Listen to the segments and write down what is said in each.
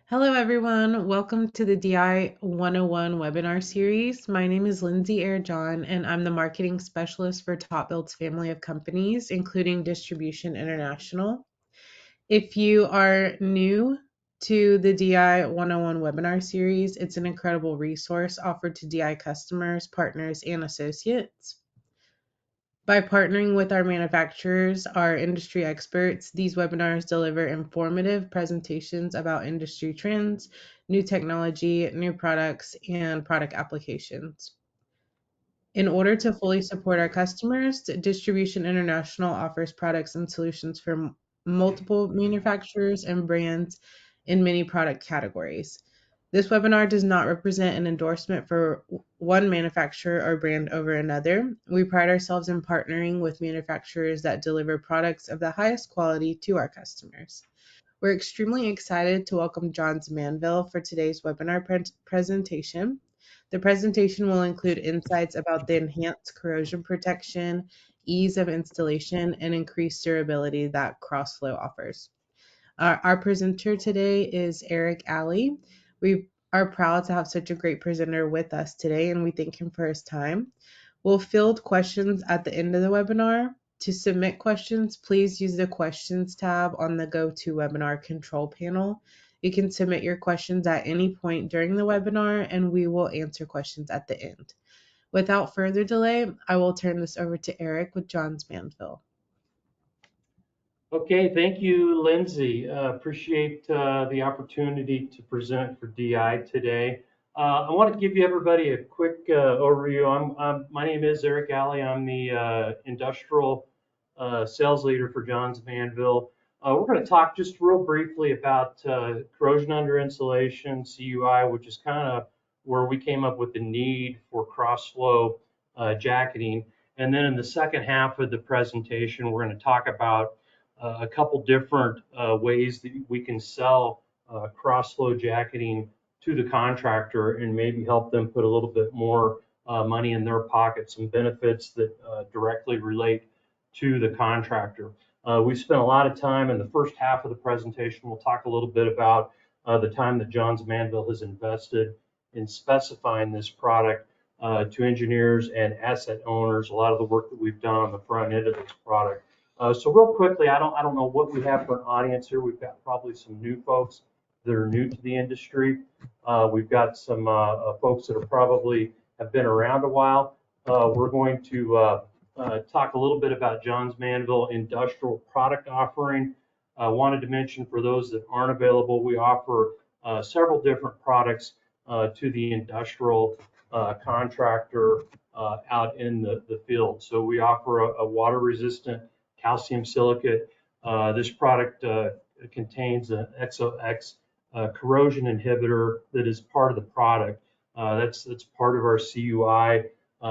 Hello, everyone. Welcome to the DI 101 webinar series. My name is Lindsay John, and I'm the marketing specialist for TopBuild's family of companies, including Distribution International. If you are new to the DI 101 webinar series, it's an incredible resource offered to DI customers, partners, and associates. By partnering with our manufacturers, our industry experts, these webinars deliver informative presentations about industry trends, new technology, new products, and product applications. In order to fully support our customers, Distribution International offers products and solutions for multiple manufacturers and brands in many product categories. This webinar does not represent an endorsement for one manufacturer or brand over another. We pride ourselves in partnering with manufacturers that deliver products of the highest quality to our customers. We're extremely excited to welcome Johns Manville for today's webinar presentation. The presentation will include insights about the enhanced corrosion protection, ease of installation, and increased durability that Cross-Flo offers. Our presenter today is Eric Alley. We are proud to have such a great presenter with us today, and we thank him for his time. We'll field questions at the end of the webinar. To submit questions, please use the questions tab on the GoToWebinar control panel. You can submit your questions at any point during the webinar, and we will answer questions at the end. Without further delay, I will turn this over to Eric with Johns Manville. Okay, thank you, Lindsay. Appreciate the opportunity to present for DI today. I want to give you everybody a quick overview. My name is Eric Alley. I'm the industrial sales leader for Johns Manville. We're going to talk just real briefly about corrosion under insulation, CUI, which is kind of where we came up with the need for Cross-Flo jacketing. And then in the second half of the presentation, we're going to talk about a couple different ways that we can sell Cross-Flo jacketing to the contractor and maybe help them put a little bit more money in their pocket, some benefits that directly relate to the contractor. We spent a lot of time in the first half of the presentation. We'll talk a little bit about the time that Johns Manville has invested in specifying this product to engineers and asset owners, a lot of the work that we've done on the front end of this product. So real quickly, I don't know what we have for an audience here. We've got probably some new folks that are new to the industry. We've got some folks that are probably have been around a while. We're going to talk a little bit about Johns Manville industrial product offering. I wanted to mention for those that aren't available, we offer several different products to the industrial contractor out in the field. So we offer a water resistant calcium silicate. This product contains an XOX corrosion inhibitor that is part of the product. That's part of our CUI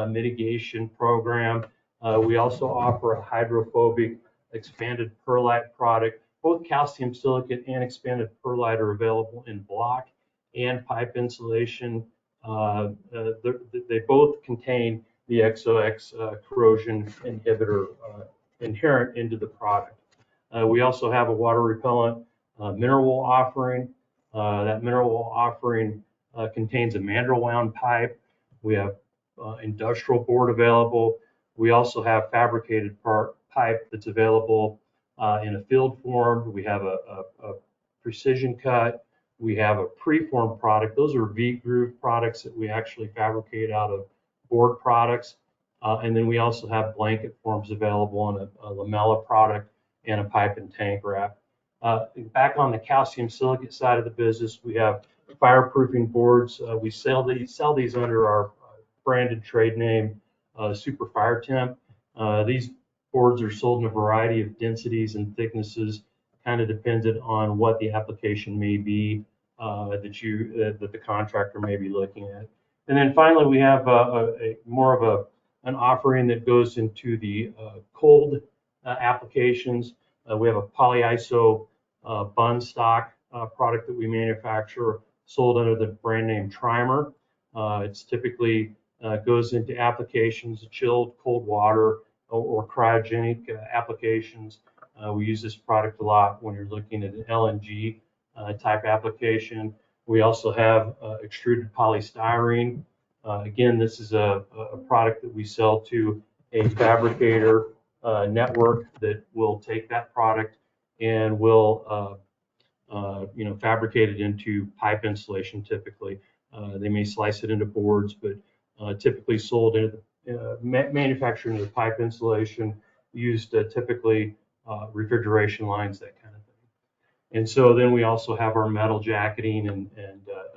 mitigation program. We also offer a hydrophobic expanded perlite product. Both calcium silicate and expanded perlite are available in block and pipe insulation. They both contain the XOX corrosion inhibitor inherent into the product. We also have a water repellent mineral offering. That mineral offering contains a mandrel wound pipe. We have industrial board available. We also have fabricated pipe that's available in a field form. We have a precision cut. We have a preformed product. Those are V-groove products that we actually fabricate out of board products. And then we also have blanket forms available in a lamella product and a pipe and tank wrap. Back on the calcium silicate side of the business, we have fireproofing boards. We sell these under our branded trade name, Super Fire Temp. These boards are sold in a variety of densities and thicknesses, kind of dependent on what the application may be that the contractor may be looking at. And then finally, we have more of an offering that goes into the cold applications. We have a polyiso bun stock product that we manufacture, sold under the brand name Trimer. It's typically goes into applications, chilled cold water or cryogenic applications. We use this product a lot when you're looking at an LNG type application. We also have extruded polystyrene. Again, this is a product that we sell to a fabricator network that will take that product and will fabricate it into pipe insulation typically. They may slice it into boards, but typically sold into manufactured into the pipe insulation, used typically refrigeration lines, that kind of thing. And so then we also have our metal jacketing and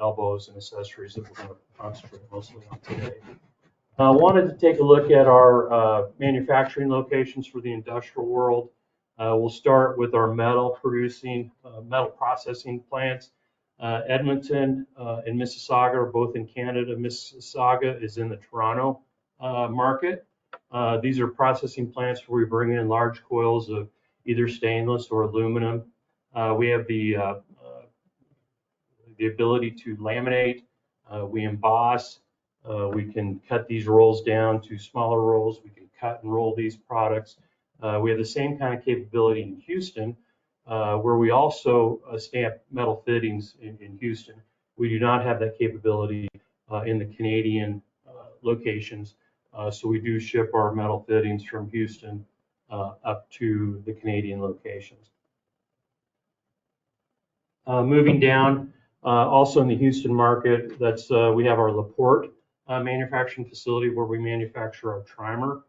elbows and accessories that we're going to concentrate mostly on today. I wanted to take a look at our manufacturing locations for the industrial world. We'll start with our metal processing plants. Edmonton and Mississauga are both in Canada. Mississauga is in the Toronto market. These are processing plants where we bring in large coils of either stainless or aluminum. We have the ability to laminate, we emboss, we can cut these rolls down to smaller rolls, we can cut and roll these products. We have the same kind of capability in Houston, where we also stamp metal fittings in Houston. We do not have that capability in the Canadian locations, so we do ship our metal fittings from Houston up to the Canadian locations. Moving down, also in the Houston market, we have our LaPorte manufacturing facility where we manufacture our Trimer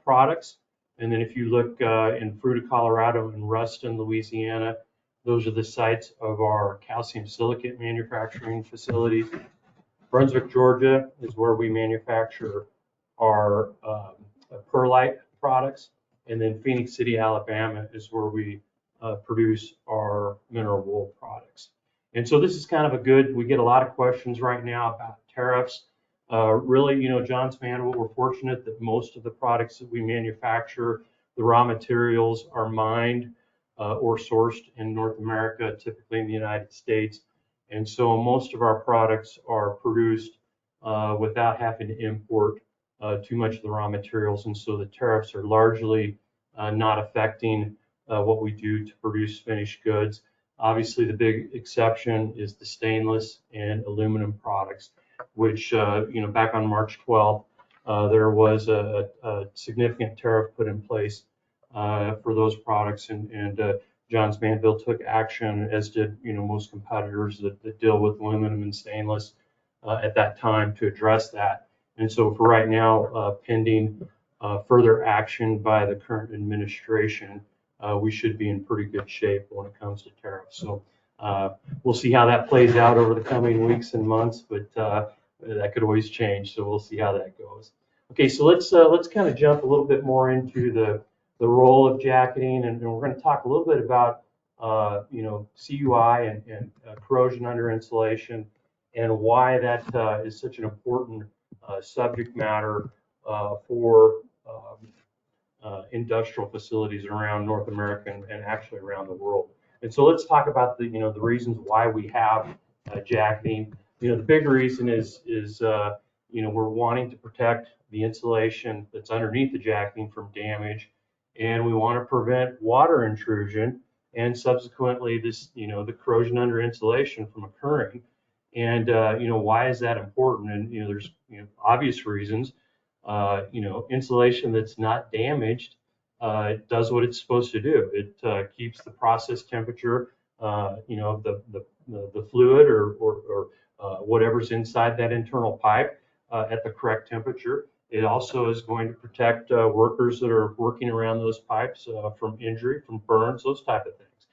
products. And then if you look in Fruita, Colorado, and Ruston, Louisiana, those are the sites of our calcium silicate manufacturing facilities. Brunswick, Georgia is where we manufacture our perlite products. And then Phoenix City, Alabama is where we produce our mineral wool products. And so this is kind of we get a lot of questions right now about tariffs. Really, Johns Manville, we're fortunate that most of the products that we manufacture, the raw materials are mined or sourced in North America, typically in the United States. And so most of our products are produced without having to import too much of the raw materials. And so the tariffs are largely not affecting what we do to produce finished goods. Obviously, the big exception is the stainless and aluminum products, which, back on March 12th, there was a significant tariff put in place for those products, and Johns Manville took action, as did most competitors that deal with aluminum and stainless at that time, to address that. And so for right now, pending further action by the current administration, we should be in pretty good shape when it comes to tariffs. So we'll see how that plays out over the coming weeks and months, but that could always change. So we'll see how that goes. Okay, so let's kind of jump a little bit more into the role of jacketing, and we're going to talk a little bit about CUI and corrosion under insulation, and why that is such an important subject matter for industrial facilities around North America and actually around the world. And so let's talk about the reasons why we have jacketing. The big reason is we're wanting to protect the insulation that's underneath the jacketing from damage, and we want to prevent water intrusion and subsequently the corrosion under insulation from occurring. And why is that important? And there's obvious reasons. Insulation that's not damaged does what it's supposed to do. It keeps the process temperature, the fluid or whatever's inside that internal pipe at the correct temperature. It also is going to protect workers that are working around those pipes from injury, from burns, those type of things.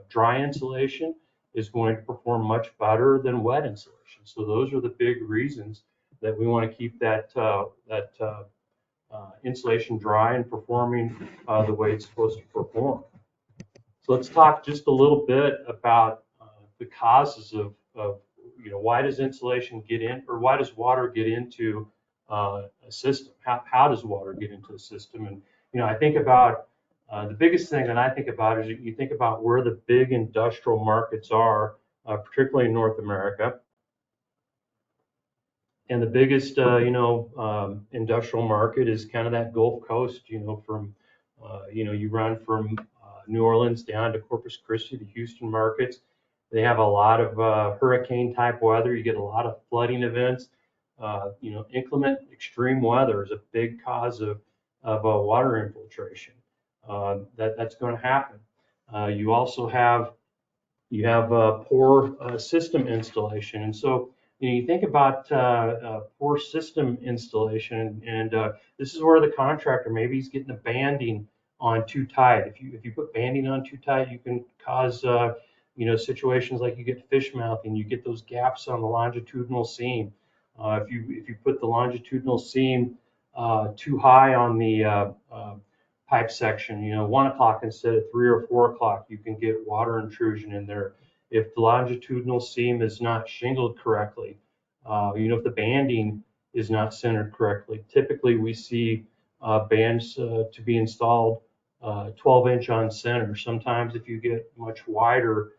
Dry insulation is going to perform much better than wet insulation. So those are the big reasons that we want to keep that insulation dry and performing the way it's supposed to perform. So let's talk just a little bit about the causes of why does insulation get in, or why does water get into a system? How does water get into the system? And I think about the biggest thing that I think about is you think about where the big industrial markets are, particularly in North America. And the biggest, industrial market is kind of that Gulf Coast, from, you run from New Orleans down to Corpus Christi, the Houston markets. They have a lot of hurricane type weather. You get a lot of flooding events. Inclement extreme weather is a big cause of water infiltration. That's going to happen. You also have poor system installation, and so you think about poor system installation, and this is where the contractor maybe he's getting the banding on too tight. If you put banding on too tight, you can cause situations like you get fish mouthing, you get those gaps on the longitudinal seam. If you put the longitudinal seam too high on the pipe section, 1 o'clock instead of 3 or 4 o'clock, you can get water intrusion in there. If the longitudinal seam is not shingled correctly, if the banding is not centered correctly, typically we see bands to be installed 12-inch on center. Sometimes if you get much wider,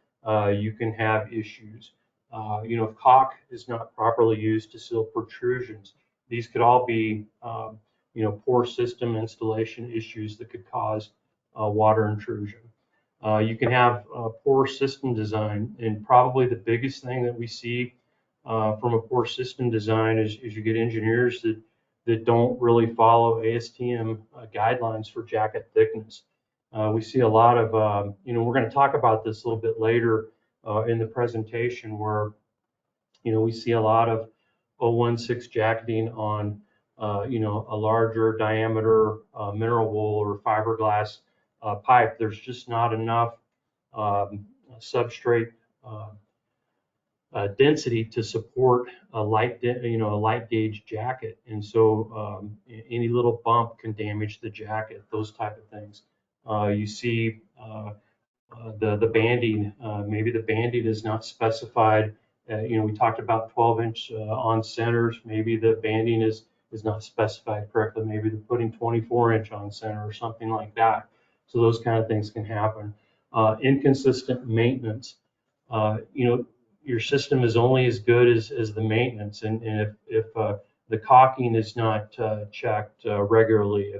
you can have issues. If caulk is not properly used to seal protrusions, these could all be poor system installation issues that could cause water intrusion. You can have poor system design, and probably the biggest thing that we see from a poor system design is you get engineers that don't really follow ASTM guidelines for jacket thickness. We see a lot of, we're going to talk about this a little bit later in the presentation, where we see a lot of 016 jacketing on a larger diameter mineral wool or fiberglass pipe. There's just not enough substrate density to support a light gauge jacket, and so any little bump can damage the jacket. Those type of things. You see the banding. Maybe the banding is not specified. We talked about 12-inch on centers. Maybe the banding is not specified correctly. Maybe they're putting 24-inch on center or something like that. So those kind of things can happen. Inconsistent maintenance. Your system is only as good as the maintenance, and if the caulking is not checked regularly,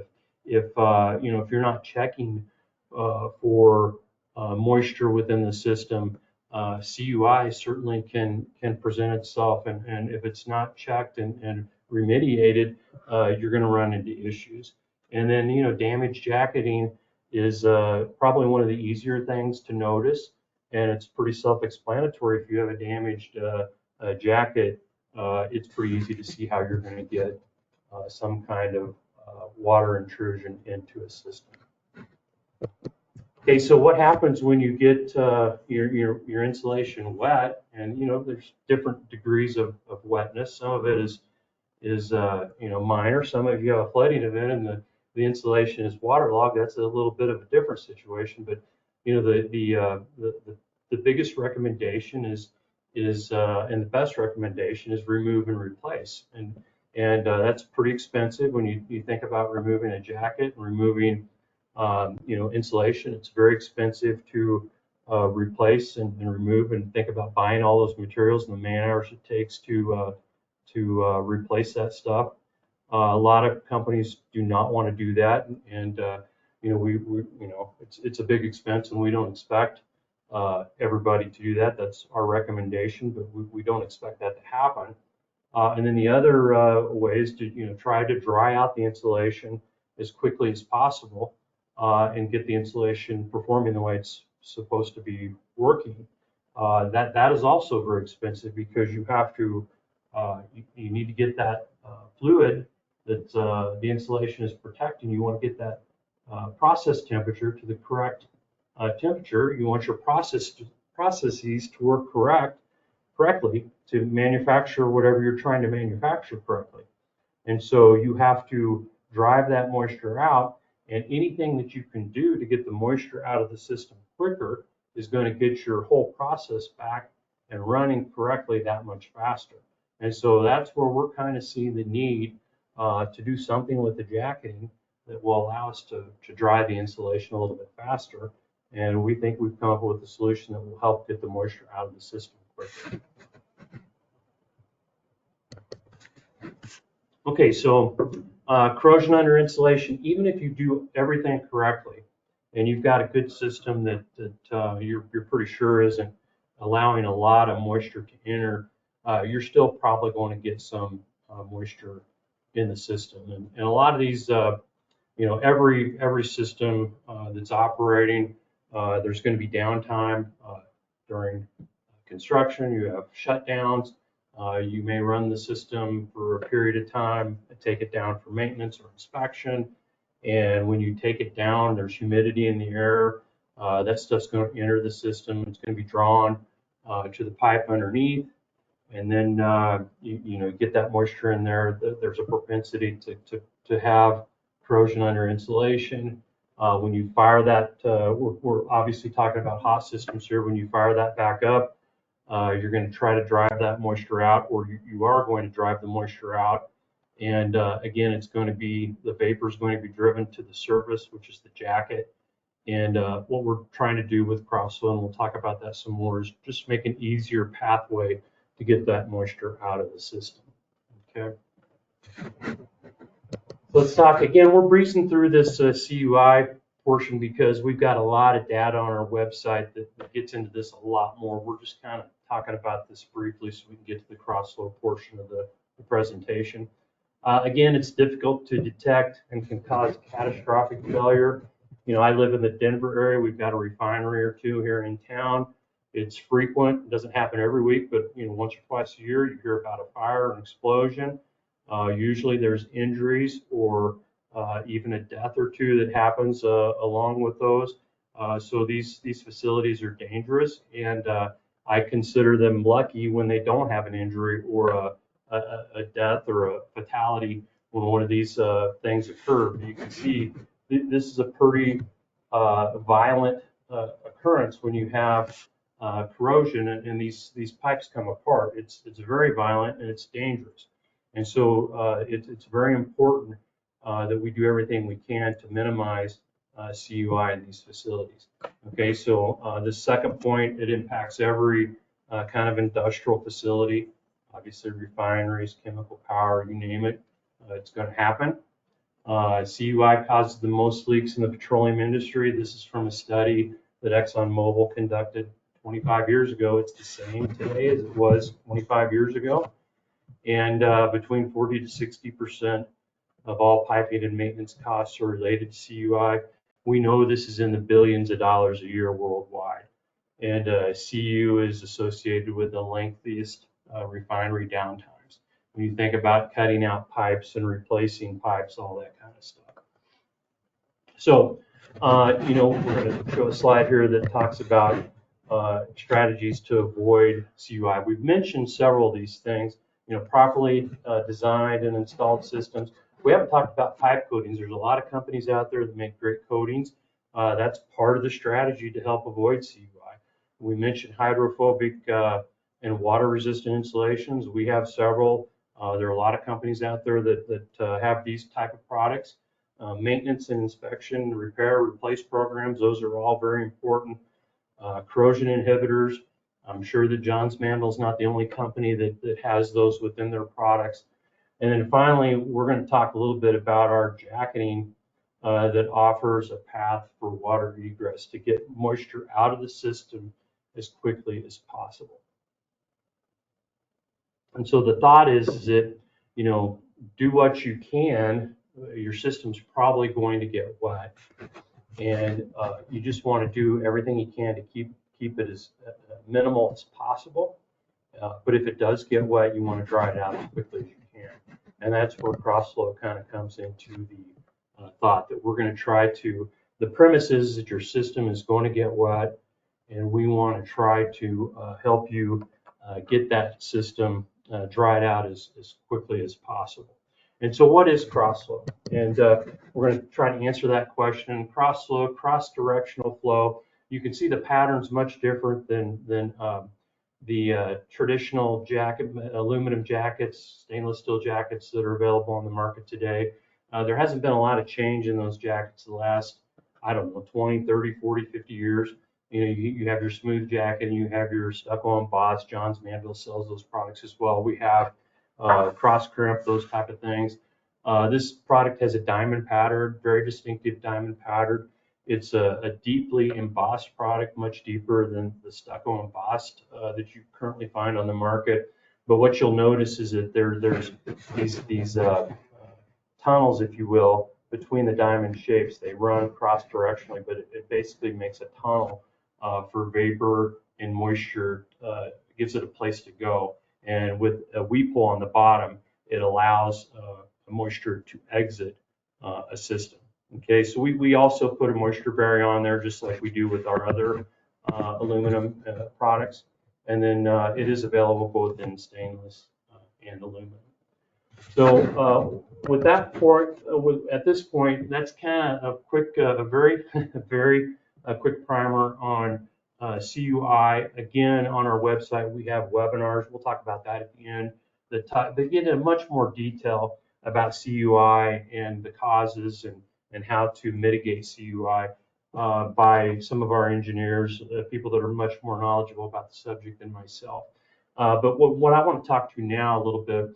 if you're not checking for moisture within the system, CUI certainly can present itself, and if it's not checked and remediated, you're going to run into issues. And then damaged jacketing is probably one of the easier things to notice, and it's pretty self-explanatory. If you have a damaged jacket, it's pretty easy to see how you're going to get some kind of water intrusion into a system. Okay, so what happens when you get your insulation wet? And there's different degrees of wetness. Some of it is minor. Some of you have a flooding event and the insulation is waterlogged. That's a little bit of a different situation. But the biggest recommendation is and the best recommendation is remove and replace. And that's pretty expensive when you think about removing a jacket and removing insulation. It's very expensive to replace and remove, and think about buying all those materials and the man hours it takes to replace that stuff. A lot of companies do not want to do that, and it's a big expense, and we don't expect everybody to do that. That's our recommendation, but we don't expect that to happen. And then the other way is to try to dry out the insulation as quickly as possible and get the insulation performing the way it's supposed to be working. That is also very expensive, because you have to you need to get that fluid that the insulation is protecting. You want to get that process temperature to the correct temperature. You want your processes to work correctly to manufacture whatever you're trying to manufacture correctly. And so you have to drive that moisture out, and anything that you can do to get the moisture out of the system quicker is going to get your whole process back and running correctly that much faster. And so that's where we're kind of seeing the need to do something with the jacketing that will allow us to dry the insulation a little bit faster. And we think we've come up with a solution that will help get the moisture out of the system quicker. Okay, so corrosion under insulation, even if you do everything correctly, and you've got a good system that you're pretty sure isn't allowing a lot of moisture to enter, you're still probably going to get some moisture in the system. And a lot of these, every system that's operating, there's going to be downtime during construction. You have shutdowns. You may run the system for a period of time, take it down for maintenance or inspection. And when you take it down, there's humidity in the air. That stuff's going to enter the system. It's going to be drawn to the pipe underneath. And then you get that moisture in there. There's a propensity to have corrosion under insulation. When you fire that, we're obviously talking about hot systems here. When you fire that back up, you're going to try to drive that moisture out, or you are going to drive the moisture out. And again, it's going to be, the vapor is going to be driven to the surface, which is the jacket. And what we're trying to do with Cross-Flo, and we'll talk about that some more, is just make an easier pathway to get that moisture out of the system. Okay. Let's talk again. We're breezing through this CUI portion because we've got a lot of data on our website that gets into this a lot more. We're just kind of talking about this briefly so we can get to the Cross-Flo portion of the presentation. Again, it's difficult to detect and can cause catastrophic failure. I live in the Denver area. We've got a refinery or two here in town. It's frequent. It doesn't happen every week, but once or twice a year, you hear about a fire, an explosion. Usually there's injuries or even a death or two that happens along with those. So these facilities are dangerous, and I consider them lucky when they don't have an injury or a death or a fatality when one of these things occur. You can see this is a pretty violent occurrence when you have corrosion and these pipes come apart. It's very violent and it's dangerous. And so it's very important that we do everything we can to minimize CUI in these facilities. Okay, so the second point, it impacts every kind of industrial facility, obviously refineries, chemical power, you name it, it's going to happen. CUI causes the most leaks in the petroleum industry. This is from a study that Mobil conducted 25 years ago. It's the same today as it was 25 years ago. And between 40 to 60% of all piping and maintenance costs are related to CUI. We know this is in the billions of dollars a year worldwide. And CU is associated with the lengthiest refinery downtimes. When you think about cutting out pipes and replacing pipes, all that kind of stuff. So, we're going to show a slide here that talks about strategies to avoid CUI. We've mentioned several of these things, properly designed and installed systems. We haven't talked about pipe coatings. There's a lot of companies out there that make great coatings. That's part of the strategy to help avoid CUI. We mentioned hydrophobic and water-resistant insulations. We have several. There are a lot of companies out there that have these type of products. Maintenance and inspection, repair, replace programs, those are all very important. Corrosion inhibitors. I'm sure that Johns Manville is not the only company that has those within their products. And then finally, we're going to talk a little bit about our jacketing that offers a path for water egress to get moisture out of the system as quickly as possible. And so the thought is that, do what you can. Your system's probably going to get wet, and you just want to do everything you can to keep it as minimal as possible. But if it does get wet, you want to dry it out as quickly as you can. And that's where Cross-Flo kind of comes into the thought that we're going to try to, the premise is that your system is going to get wet, and we want to try to help you get that system dried out as quickly as possible. And so what is Cross-Flo? And we're going to try to answer that question. Cross-Flo, cross-directional flow. You can see the pattern's much different than the traditional jacket, aluminum jackets, stainless steel jackets that are available on the market today. There hasn't been a lot of change in those jackets the last, 20, 30, 40, 50 years. You have your smooth jacket and you have your stucco embossed. Johns Manville sells those products as well. We have cross crimp, those type of things. This product has a diamond pattern, very distinctive diamond pattern. It's a deeply embossed product, much deeper than the stucco embossed that you currently find on the market. But what you'll notice is that there's these tunnels, if you will, between the diamond shapes. They run cross-directionally, but it basically makes a tunnel for vapor and moisture, gives it a place to go. And with a weep hole on the bottom, it allows moisture to exit a system. Okay, so we also put a moisture barrier on there just like we do with our other aluminum products. And then it is available both in stainless and aluminum. So with that point, at this point, that's kind of a quick, a very, very quick primer on CUI. Again, on our website, we have webinars. We'll talk about that at the end. They get into much more detail about CUI and the causes and how to mitigate CUI by some of our engineers, people that are much more knowledgeable about the subject than myself. But what I want to talk to now a little bit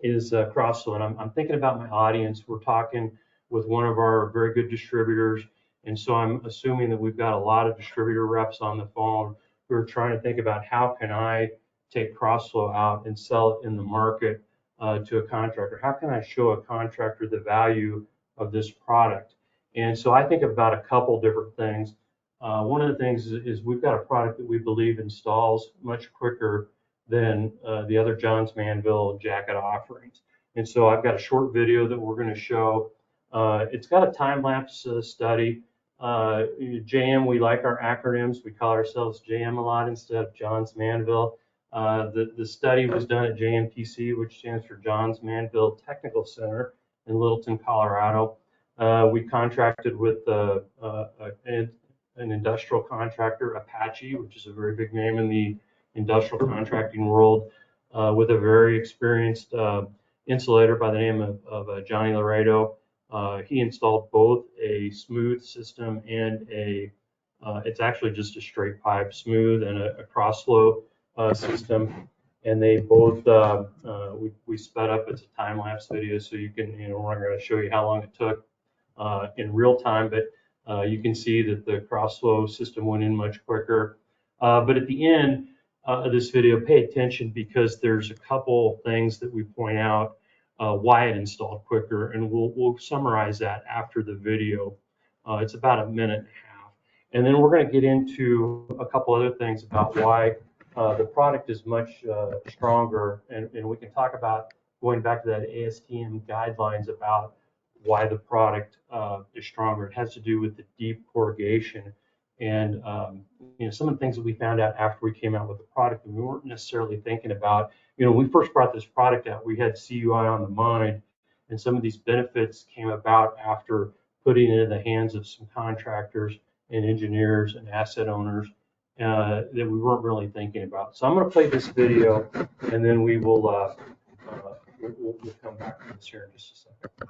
is Cross-Flo. And I'm thinking about my audience. We're talking with one of our very good distributors. And so I'm assuming that we've got a lot of distributor reps on the phone who are trying to think about how can I take Cross-Flo out and sell it in the market to a contractor? How can I show a contractor the value of this product? And so I think about a couple different things. One of the things is we've got a product that we believe installs much quicker than the other Johns Manville jacket offerings. And so I've got a short video that we're going to show. It's got a time-lapse study. JM, we like our acronyms. We call ourselves JM a lot instead of Johns Manville. The study was done at JMTC, which stands for Johns Manville Technical Center in Littleton, Colorado. We contracted with an industrial contractor, Apache, which is a very big name in the industrial contracting world, with a very experienced insulator by the name of Johnny Laredo. He installed both a smooth system and it's actually just a straight pipe smooth and a Cross-Flo system. And they both, we sped up. It's a time-lapse video, so you can, we're not going to show you how long it took in real time, but you can see that the Cross-Flo system went in much quicker. But at the end of this video, pay attention because there's a couple things that we point out why it installed quicker, and we'll summarize that after the video. It's about a minute and a half. And then we're going to get into a couple other things about why the product is much stronger, and we can talk about going back to that ASTM guidelines about why the product is stronger. It has to do with the deep corrugation and some of the things that we found out after we came out with the product and we weren't necessarily thinking about. When we first brought this product out, we had CUI on the mind, and some of these benefits came about after putting it in the hands of some contractors and engineers and asset owners that we weren't really thinking about. So I'm going to play this video, and then we'll come back to this here in just a second.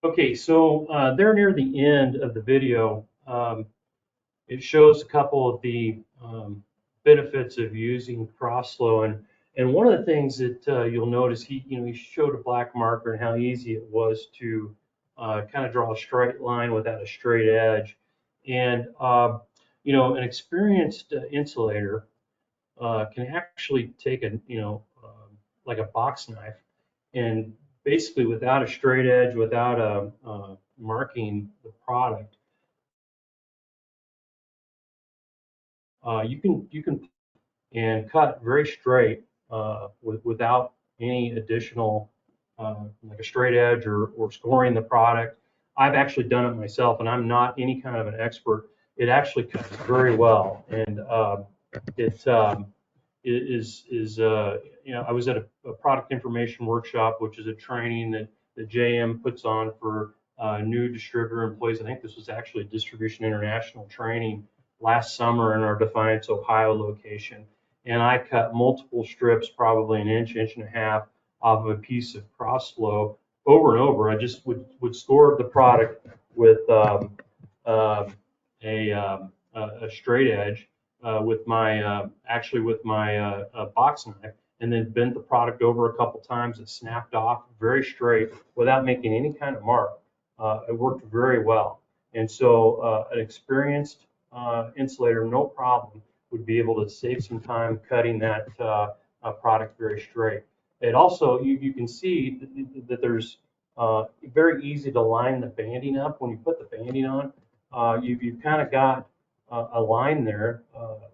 Okay, so there near the end of the video, it shows a couple of the benefits of using Cross-Flo, and one of the things that you'll notice, he showed a black marker and how easy it was to kind of draw a straight line without a straight edge, and an experienced insulator can actually take like a box knife, and basically without a straight edge, without marking the product, you can and cut very straight without any additional like a straight edge or scoring the product. I've actually done it myself, and I'm not any kind of an expert. It actually cuts very well, and it I was at a product information workshop, which is a training that the JM puts on for new distributor employees. I think this was actually a Distribution International training last summer in our Defiance, Ohio location. And I cut multiple strips, probably an inch, inch and a half, off of a piece of Cross-Flo over and over. I just would score the product with a straight edge with my actually with my box knife, and then bent the product over a couple times. It snapped off very straight without making any kind of mark. It worked very well, and so an experienced insulator, no problem, would be able to save some time cutting that product very straight. It also, you can see that there's very easy to line the banding up. When you put the banding on, you've kind of got a line there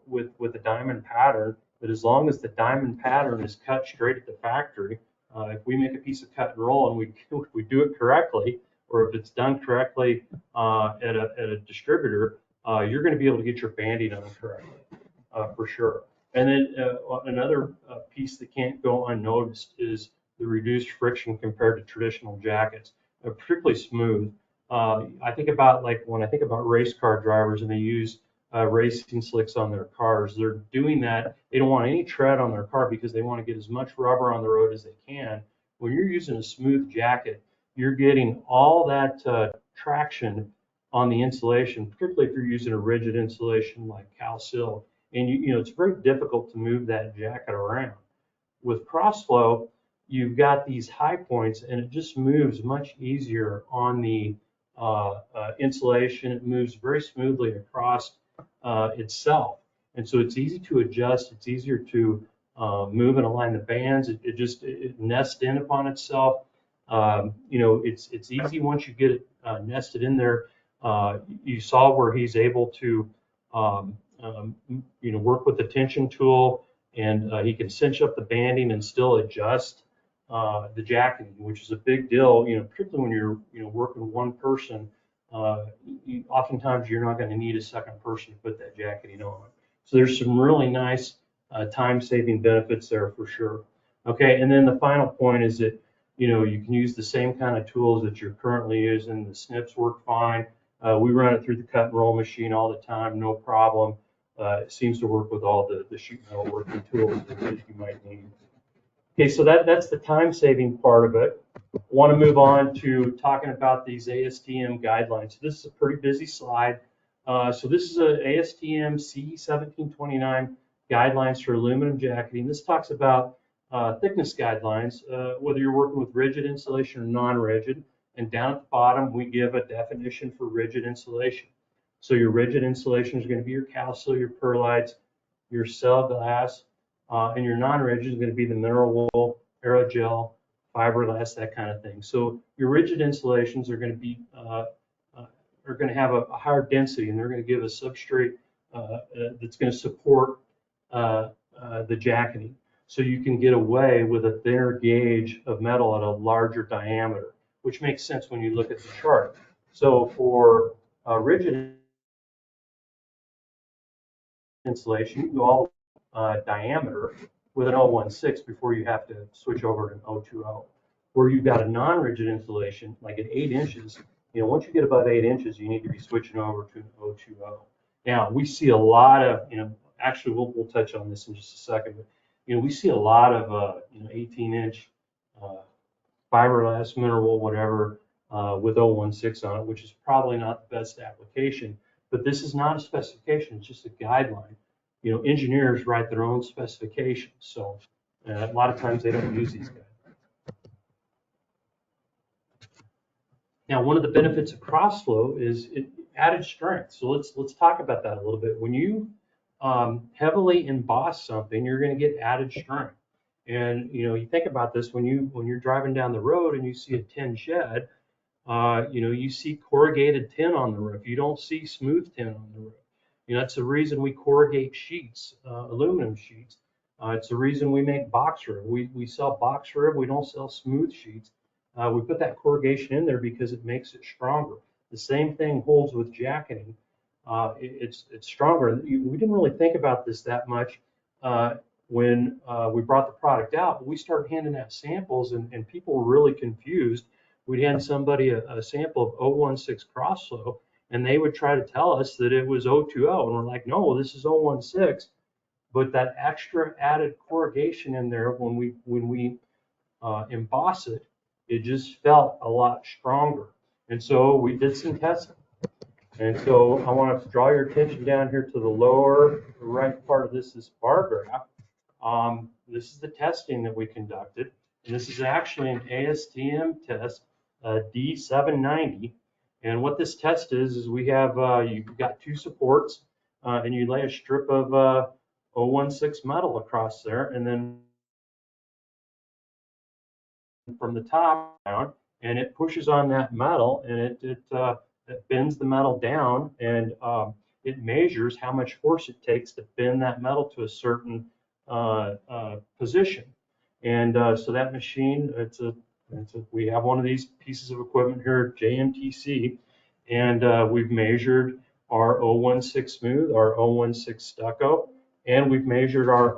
with a diamond pattern, that as long as the diamond pattern is cut straight at the factory, if we make a piece of cut and roll and we do it correctly, or if it's done correctly at a distributor, you're going to be able to get your banding on correctly, for sure. And then another piece that can't go unnoticed is the reduced friction compared to traditional jackets. They're particularly smooth. I think about, like, when I think about race car drivers and they use racing slicks on their cars, they're doing that. They don't want any tread on their car because they want to get as much rubber on the road as they can. When you're using a smooth jacket, you're getting all that traction on the insulation, particularly if you're using a rigid insulation like Cal-Sil. And it's very difficult to move that jacket around. With Cross-Flo, you've got these high points, and it just moves much easier on the insulation. It moves very smoothly across itself, and so it's easy to adjust. It's easier to move and align the bands. It nests in upon itself. It's easy once you get it nested in there. You saw where he's able to work with the tension tool, and he can cinch up the banding and still adjust the jacketing, which is a big deal. Particularly when you're working one person. Oftentimes you're not going to need a second person to put that jacketing on. So there's some really nice time-saving benefits there for sure. Okay, and then the final point is that you can use the same kind of tools that you're currently using. The snips work fine. We run it through the cut and roll machine all the time, no problem. It seems to work with all the sheet metal working tools that you might need. Okay, so that's the time-saving part of it. I want to move on to talking about these ASTM guidelines. So this is a pretty busy slide. So this is a ASTM C1729 guidelines for aluminum jacketing. This talks about thickness guidelines, whether you're working with rigid insulation or non-rigid. And down at the bottom, we give a definition for rigid insulation. So your rigid insulation is going to be your Cal-Sil, your perlites, your cell glass, and your non-rigid is going to be the mineral wool, aerogel, fiberglass, that kind of thing. So your rigid insulations are going to be are going to have a higher density, and they're going to give a substrate that's going to support the jacketing. So you can get away with a thinner gauge of metal at a larger diameter, which makes sense when you look at the chart. So for rigid insulation, you can go all diameter with an 016 before you have to switch over to an 020. Where you've got a non-rigid insulation, like at 8 inches, once you get above 8 inches, you need to be switching over to an 020. Now, we see a lot of, actually we'll touch on this in just a second, but we see a lot of 18-inch fiberglass, mineral wool, whatever, with 016 on it, which is probably not the best application. But this is not a specification; it's just a guideline. Engineers write their own specifications, so a lot of times they don't use these guidelines. Now, one of the benefits of Cross-Flo is added strength. So let's talk about that a little bit. When you heavily emboss something, you're going to get added strength. And you think about this when you're driving down the road and you see a tin shed, you see corrugated tin on the roof. You don't see smooth tin on the roof. That's the reason we corrugate sheets, aluminum sheets. It's the reason we make box rib. We sell box rib. We don't sell smooth sheets. We put that corrugation in there because it makes it stronger. The same thing holds with jacketing. It's stronger. We didn't really think about this that much when we brought the product out, but we started handing out samples, and people were really confused. We'd hand somebody a sample of 016 Cross-Flo, and they would try to tell us that it was 020, and we're like, no, this is 016. But that extra added corrugation in there, when we emboss it, it just felt a lot stronger. And so we did some testing. And so I want to draw your attention down here to the lower right part of this bar graph. This is the testing that we conducted. And this is actually an ASTM test, D790. And what this test is we have, you've got two supports, and you lay a strip of 016 metal across there, and then from the top down, and it pushes on that metal, and it bends the metal down, and it measures how much force it takes to bend that metal to a certain position. And so that machine, we have one of these pieces of equipment here at JMTC, and we've measured our 016 smooth, our 016 stucco, and we've measured our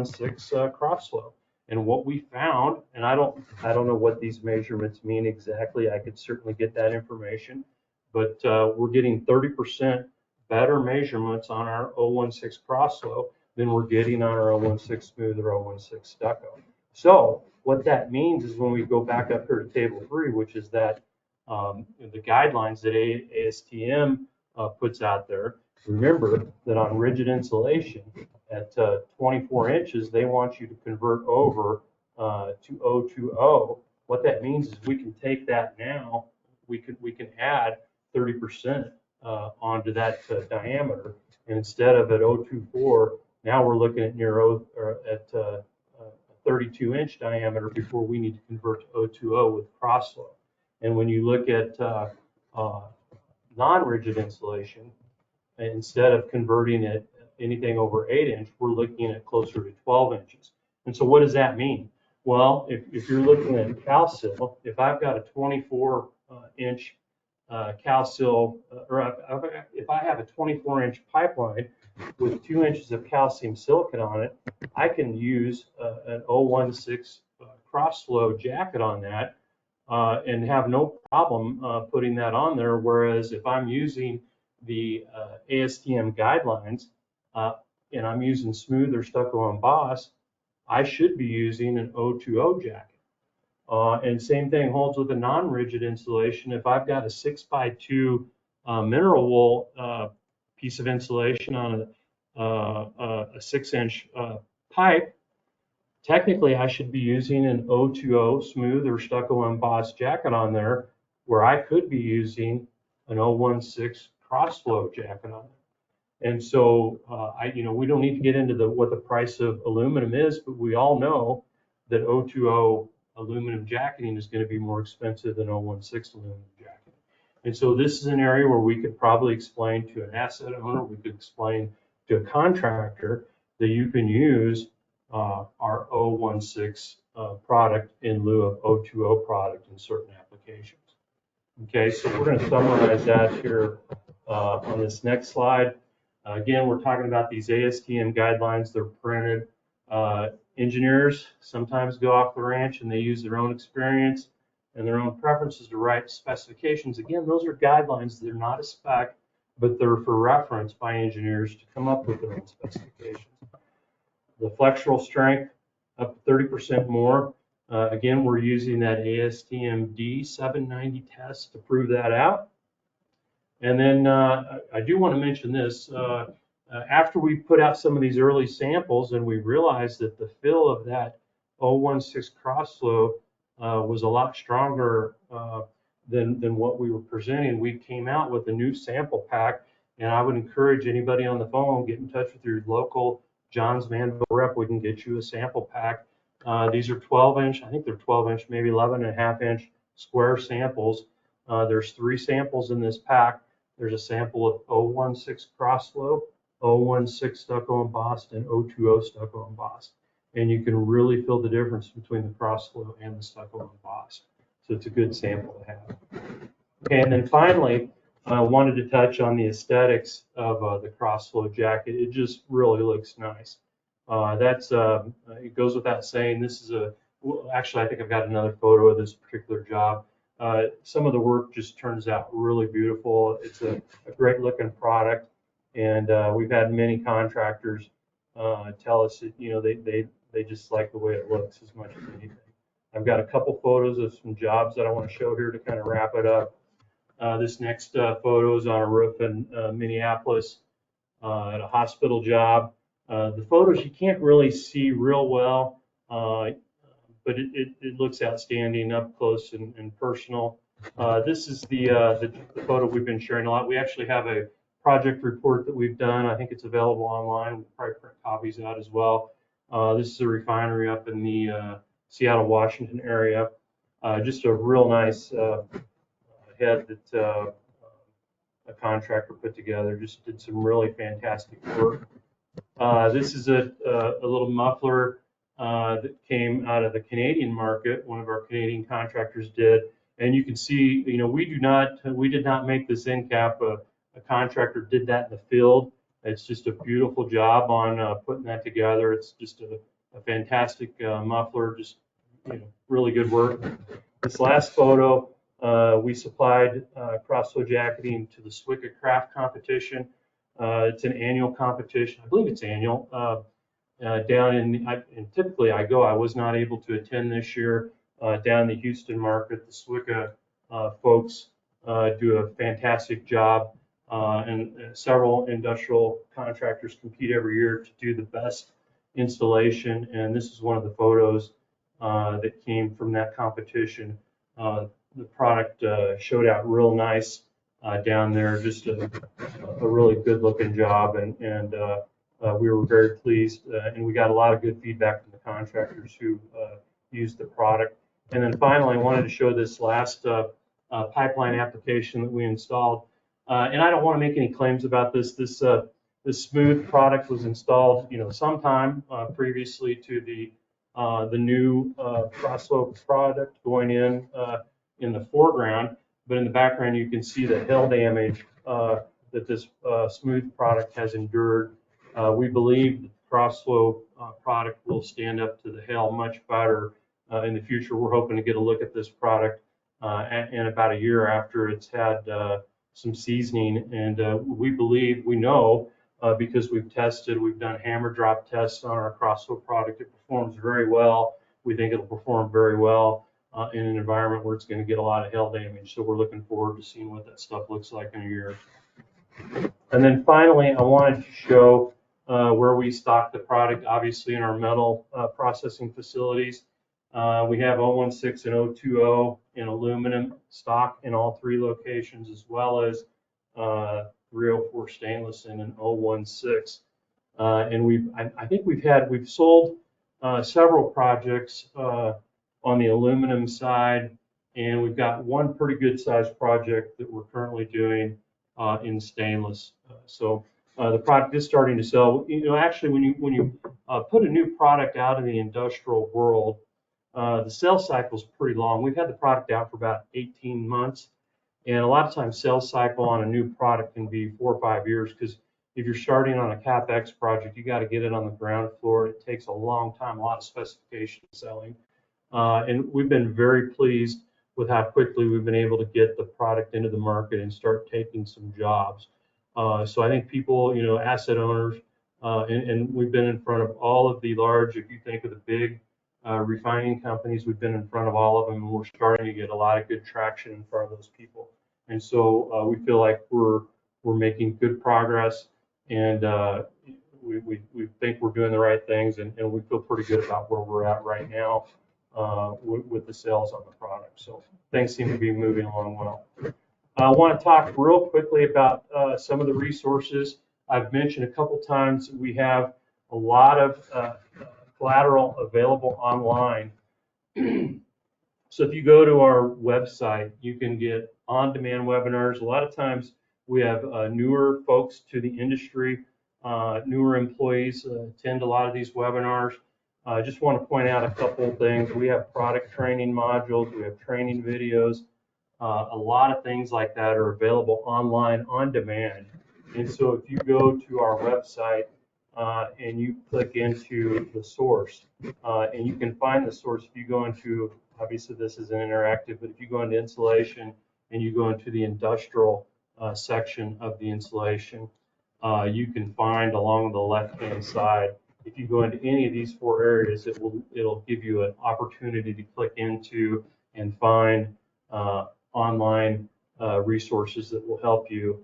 016 Cross-Flo. And what we found, and I don't know what these measurements mean exactly. I could certainly get that information, but we're getting 30% better measurements on our 016 Cross-Flo than we're getting on our 016 smooth or 016 stucco. So what that means is when we go back up here to table 3, which is that the guidelines that ASTM puts out there, remember that on rigid insulation at 24 inches, they want you to convert over to 020. What that means is we can take that now, we can add 30% onto that diameter, and instead of at 024, now we're looking at at 32-inch diameter before we need to convert to 020 with Cross-Flo. And when you look at non-rigid insulation, instead of converting it anything over 8-inch, we're looking at closer to 12 inches. And so what does that mean? Well, if you're looking at calcium, if I've got a 24-inch calcium, or if I have a 24-inch pipeline with 2 inches of calcium silicate on it, I can use an 016 Cross-Flo jacket on that and have no problem putting that on there. Whereas if I'm using the ASTM guidelines and I'm using smooth or stucco emboss, I should be using an 020 jacket. And same thing holds with a non-rigid insulation. If I've got a 6x2 mineral wool piece of insulation on a 6-inch pipe, technically I should be using an 020 smooth or stucco embossed jacket on there, where I could be using an 016 Cross-Flo jacket on there. And so we don't need to get into what the price of aluminum is, but we all know that 020 aluminum jacketing is going to be more expensive than 016 aluminum jacketing. And so this is an area where we could probably explain to an asset owner, we could explain to a contractor that you can use our 016 product in lieu of 020 product in certain applications. Okay, so we're going to summarize that here on this next slide. Again, we're talking about these ASTM guidelines. They're printed. Engineers sometimes go off the ranch and they use their own experience and their own preferences to write specifications. Again, those are guidelines. They're not a spec, but they're for reference by engineers to come up with their own specifications. The flexural strength up to 30% more. Again, we're using that ASTM D790 test to prove that out. And then I do want to mention this. After we put out some of these early samples and we realized that the fill of that 016 Cross-Flo was a lot stronger than what we were presenting, we came out with a new sample pack. And I would encourage anybody on the phone, get in touch with your local Johns Manville rep. We can get you a sample pack. These are 12-inch, I think they're 12-inch, maybe 11.5-inch square samples. There's 3 samples in this pack. There's a sample of 016 Cross-Flo, 016 stucco embossed, and 020 stucco embossed. And you can really feel the difference between the Cross-Flo and the stucco embossed. So it's a good sample to have. Okay, and then finally, I wanted to touch on the aesthetics of the Cross-Flo jacket. It just really looks nice. It goes without saying. This is actually, I think I've got another photo of this particular job. Some of the work just turns out really beautiful. It's a great looking product, and we've had many contractors tell us that, they just like the way it looks as much as anything. I've got a couple photos of some jobs that I want to show here to kind of wrap it up. This next photo is on a roof in Minneapolis at a hospital job. The photos you can't really see real well, but it looks outstanding up close and personal. This is the photo we've been sharing a lot. We actually have a project report that we've done. I think it's available online. We'll probably print copies out as well. This is a refinery up in the Seattle, Washington area. Just a real nice head that a contractor put together. Just did some really fantastic work. This is a little muffler that came out of the Canadian market. One of our Canadian contractors did, and you can see, we did not make this end cap. A contractor did that in the field. It's just a beautiful job on putting that together. It's just a fantastic muffler. Just really good work. This last photo, we supplied Cross-Flo jacketing to the SWCA craft competition. It's an annual competition. I believe it's annual. Down and typically I go. I was not able to attend this year. Down in the Houston market, the SWCA folks do a fantastic job, and several industrial contractors compete every year to do the best installation. And this is one of the photos that came from that competition. The product showed out real nice down there. Just a really good looking job, and we were very pleased, and we got a lot of good feedback from the contractors who used the product. And then finally, I wanted to show this last pipeline application that we installed. And I don't want to make any claims about this. This smooth product was installed, sometime previously to the new Cross-Flo product going in the foreground, but in the background you can see the hail damage that this smooth product has endured. We believe the Cross-Flo product will stand up to the hail much better in the future. We're hoping to get a look at this product in about a year after it's had some seasoning, and we know because we've tested, we've done hammer drop tests on our Cross-Flo product. It performs very well. We think it'll perform very well in an environment where it's going to get a lot of hail damage. So we're looking forward to seeing what that stuff looks like in a year. And then finally, I wanted to show where we stock the product, obviously in our metal processing facilities. We have 016 and 020 in aluminum stock in all 3 locations, as well as 304 stainless in an 016. And I think we've sold several projects on the aluminum side, and we've got one pretty good sized project that we're currently doing in stainless. So the product is starting to sell. Actually, when you put a new product out in the industrial world, the sales cycle is pretty long. We've had the product out for about 18 months, and a lot of times sales cycle on a new product can be 4 or 5 years, because if you're starting on a CapEx project, you got to get it on the ground floor. It takes a long time, a lot of specification selling. And we've been very pleased with how quickly we've been able to get the product into the market and start taking some jobs. So I think people, asset owners, and we've been in front of all of the large, if you think of the big refining companies. We've been in front of all of them, and we're starting to get a lot of good traction in front of those people. And so we feel like we're making good progress, and we think we're doing the right things, and we feel pretty good about where we're at right now with the sales on the product. So things seem to be moving along well. I want to talk real quickly about some of the resources. I've mentioned a couple times we have a lot of collateral available online. So if you go to our website, you can get on-demand webinars. A lot of times we have newer folks to the industry, newer employees attend a lot of these webinars. I just want to point out a couple of things. We have product training modules, we have training videos, a lot of things like that are available online on demand. And so if you go to our website and you click into the source, and you can find the source if you go into, obviously this is an interactive, but if you go into insulation and you go into the industrial section of the insulation, you can find along the left-hand side, if you go into any of these four areas, it'll give you an opportunity to click into and find online resources that will help you.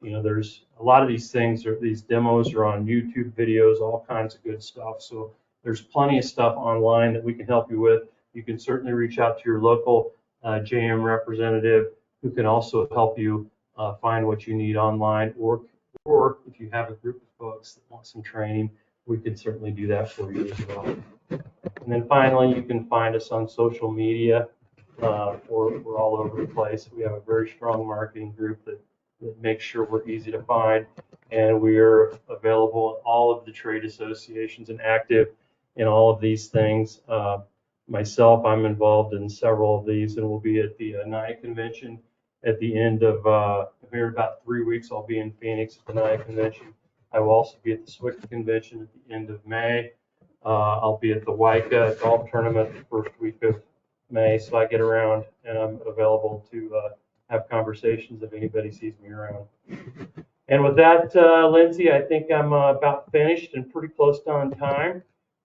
There's a lot of these things, or these demos are on YouTube videos, all kinds of good stuff. So there's plenty of stuff online that we can help you with. You can certainly reach out to your local JM representative who can also help you find what you need online, or if you have a group of folks that want some training, we can certainly do that for you as well. And then finally, you can find us on social media. We're all over the place. We have a very strong marketing group that makes sure we're easy to find, and we are available in all of the trade associations and active in all of these things. Myself, I'm involved in several of these, and we'll be at the NIA convention at the end of here in about 3 weeks. I'll be in Phoenix at the NIA convention. I will also be at the SWIC convention at the end of May. I'll be at the WICA golf tournament the first week of May, so I get around and I'm available to have conversations if anybody sees me around. And with that, Lindsay, I think I'm about finished and pretty close to on time.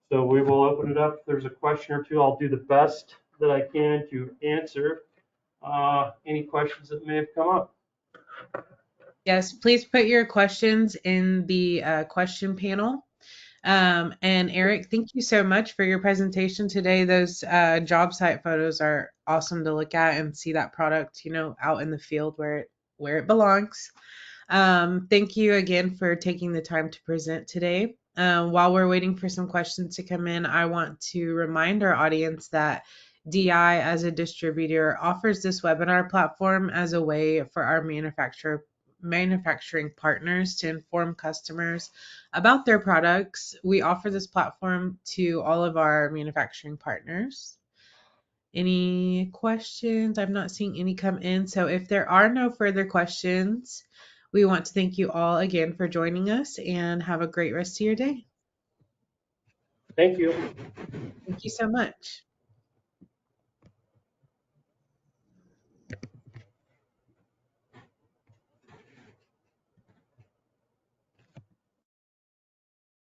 So we will open it up. If there's a question or two, I'll do the best that I can to answer any questions that may have come up. Yes, please put your questions in the question panel. And Eric, thank you so much for your presentation today. Those job site photos are awesome to look at and see that product, out in the field where it belongs. Thank you again for taking the time to present today. While we're waiting for some questions to come in, I want to remind our audience that DI as a distributor offers this webinar platform as a way for our manufacturing partners to inform customers about their products. We offer this platform to all of our manufacturing partners. Any questions? I'm not seeing any come in. So if there are no further questions, we want to thank you all again for joining us and have a great rest of your day. Thank you. Thank you so much.